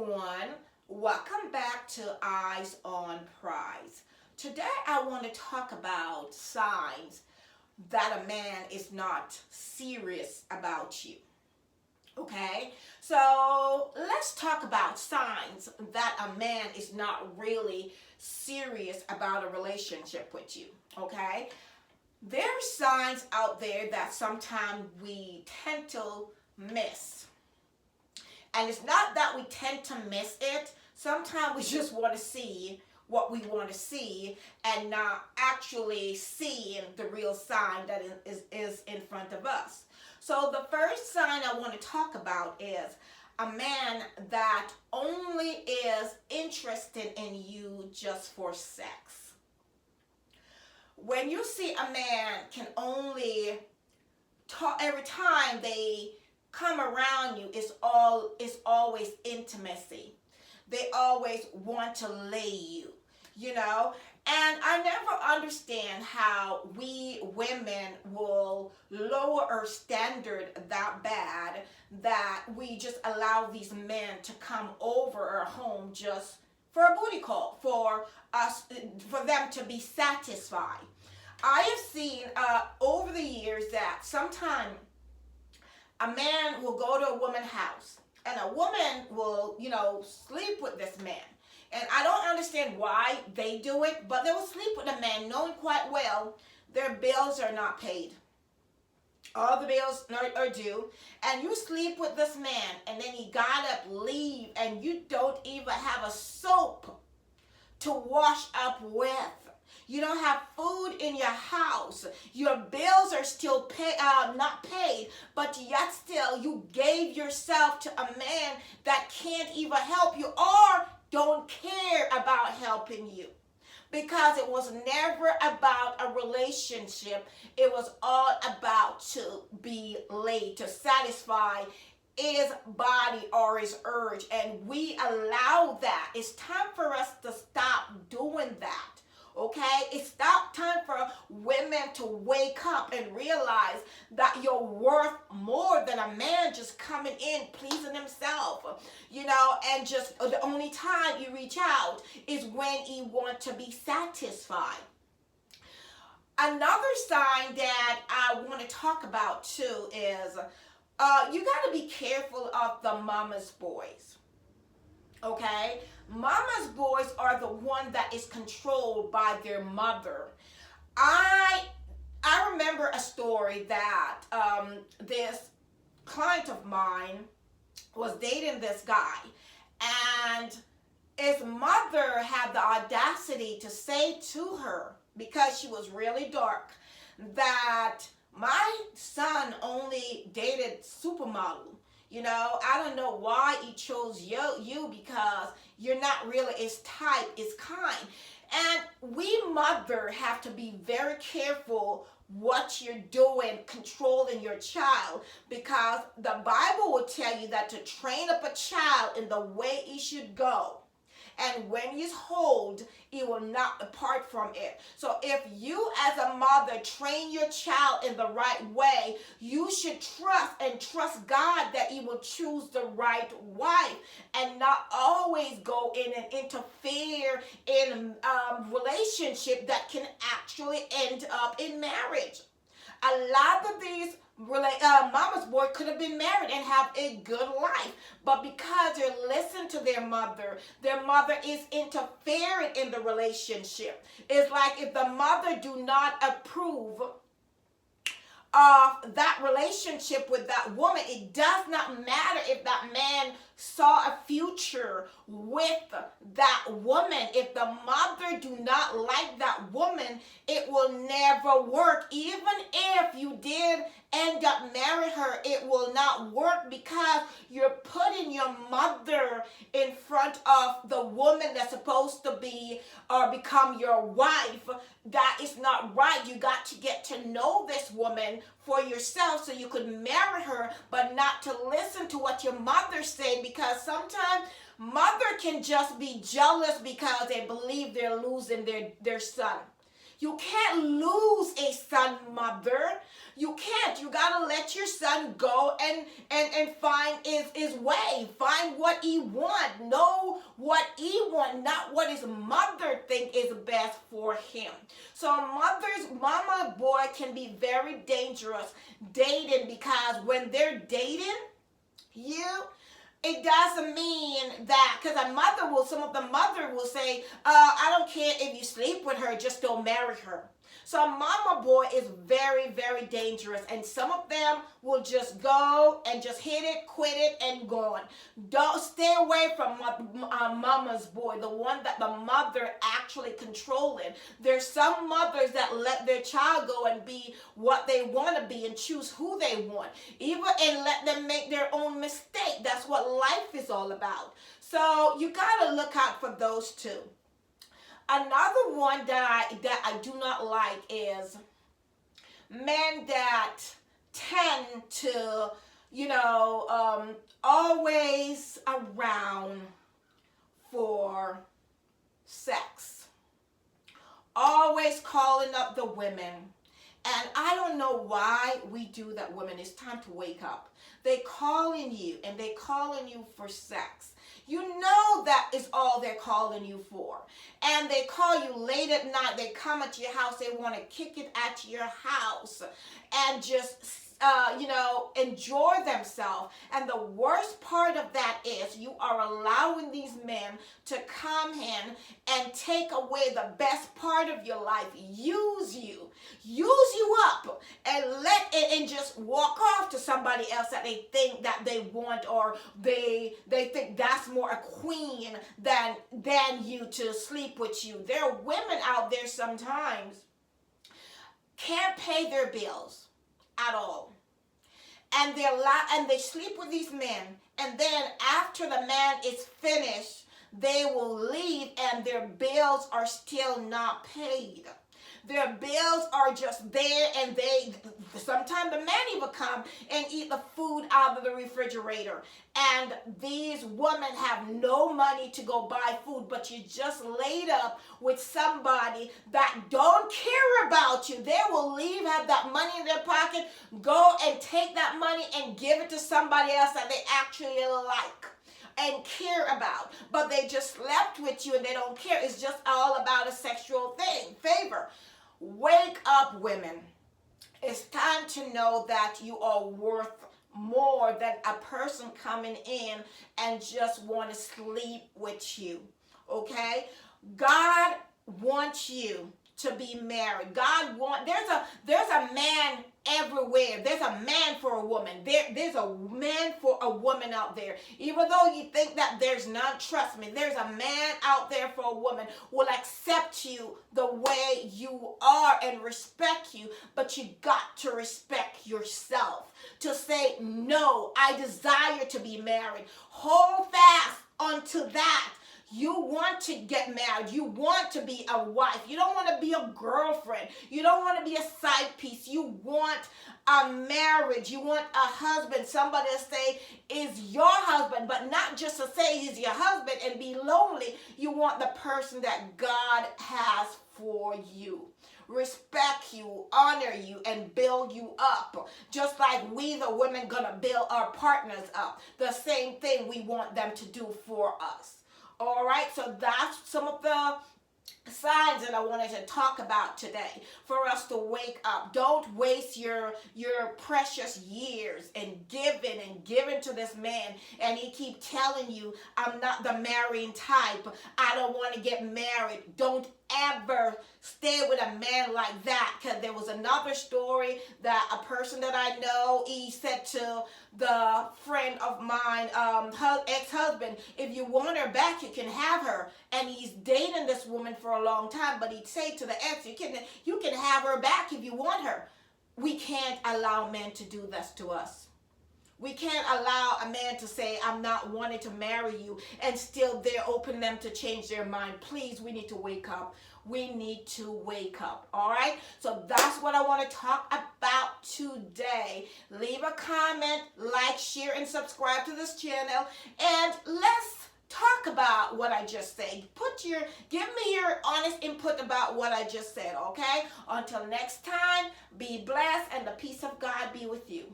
everyone. Welcome back to Eyes on Prize. Today I want to talk about signs that a man is not serious about you. Okay? So let's talk about signs that a man is not really serious about a relationship with you. Okay? There are signs out there that sometimes we tend to miss. And it's not that we tend to miss it. Sometimes we just want to see what we want to see and not actually seeing the real sign that is in front of us. So the first sign I want to talk about is a man that only is interested in you just for sex. When you see a man can only talk every time they come around you, it's always intimacy. They always want to lay you, and I never understand how we women will lower our standard that bad that we just allow these men to come over our home just for a booty call, for them to be satisfied. I have seen over the years that sometimes a man will go to a woman's house and a woman will, sleep with this man. And I don't understand why they do it, but they will sleep with a man knowing quite well their bills are not paid. All the bills are due. And you sleep with this man and then he got up, leave, and you don't even have a soap to wash up with. You don't have food in your house. Your bills are still not paid, but yet still you gave yourself to a man that can't even help you or don't care about helping you. Because it was never about a relationship. It was all about to be laid, to satisfy his body or his urge. And we allow that. It's time for us to stop doing that. Okay, it's time for women to wake up and realize that you're worth more than a man just coming in pleasing himself, and just the only time you reach out is when he wants to be satisfied. Another sign that I want to talk about too is you got to be careful of the mama's boys. Okay, mama's boys are the one that is controlled by their mother. I remember a story that this client of mine was dating this guy, and his mother had the audacity to say to her, because she was really dark, that my son only dated supermodel. I don't know why he chose you because you're not really his type, his kind. And we mother have to be very careful what you're doing, controlling your child, because the Bible will tell you that to train up a child in the way he should go. And when he's old, he will not depart from it. So if you as a mother train your child in the right way, you should trust God that he will choose the right wife and not always go in and interfere in relationship that can actually end up in marriage. A lot of these mama's boy could have been married and have a good life, but because they listen to their mother is interfering in the relationship. It's like if the mother do not approve of that relationship with that woman, it does not matter if that man saw a future with that woman. If the mother do not like that woman, it will never work. Even if you did end up marrying her, it will not work because you're putting your mother in front of the woman that's supposed to be or become your wife. That is not right. You got to get to know this woman for yourself so you could marry her, but not to listen to what your mother said, because sometimes mother can just be jealous because they believe they're losing their son. You can't lose a son, mother. You can't. You gotta let your son go and find his way. Find what he want. Know what he want, not what his mother think is best for him. So mama boy can be very dangerous dating, because when they're dating you, it doesn't mean that, because some of the mother will say, I don't care if you sleep with her, just don't marry her. So a mama boy is very, very dangerous, and some of them will just go and just hit it, quit it, and gone. Don't stay away from mama's boy, the one that the mother actually controlling. There's some mothers that let their child go and be what they want to be and choose who they want, even and let them make their own mistake. That's what life is all about. So you gotta look out for those two. Another one that I do not like is men that tend to, always around for sex. Always calling up the women. And I don't know why we do that, women. It's time to wake up. They calling you and they calling you for sex. You know that is all they're calling you for. And they call you late at night. They come at your house. They want to kick it at your house and just, enjoy themselves. And the worst part of that is you are allowing these men to come in and take away the best part of your life, use you up, and just walk off to somebody else that they think that they want, or they think that's more a queen than you to sleep with you. There are women out there sometimes can't pay their bills at all. And they sleep with these men, and then after the man is finished, they will leave and their bills are still not paid. Their bills are just there, and sometimes the man even come and eat the food out of the refrigerator. And these women have no money to go buy food, but you just laid up with somebody that don't care about you. They will leave, have that money in their pocket, go and take that money and give it to somebody else that they actually like and care about. But they just slept with you and they don't care. It's just all about a sexual favor. Wake up, women. It's time to know that you are worth more than a person coming in and just want to sleep with you. Okay? God wants you to be married. There's a man everywhere. There's a man for a woman. There's a man for a woman out there. Even though you think that there's none, trust me, there's a man out there for a woman who will accept you the way you are and respect you, but you got to respect yourself. To say, no, I desire to be married. Hold fast onto that. You want to get married. You want to be a wife. You don't want to be a girlfriend. You don't want to be a side piece. You want a marriage. You want a husband. Somebody to say is your husband, but not just to say he's your husband and be lonely. You want the person that God has for you. Respect you, honor you, and build you up. Just like we, the women, gonna build our partners up. The same thing we want them to do for us. All right, so that's some of the signs that I wanted to talk about today for us to wake up. Don't waste your precious years in giving to this man, and he keep telling you, I'm not the marrying type. I don't want to get married. Don't ever stay with a man like that, because there was another story that a person that I know, he said to the friend of mine, her ex-husband, if you want her back, you can have her. And he's dating this woman for a long time, but he'd say to the ex, you can have her back if you want her. We can't allow men to do this to us. We can't allow a man to say, I'm not wanting to marry you, and still they're open them to change their mind. Please, we need to wake up. We need to wake up. All right? So that's what I want to talk about today. Leave a comment, like, share, and subscribe to this channel. And let's talk about what I just said. Give me your honest input about what I just said, okay? Until next time, be blessed and the peace of God be with you.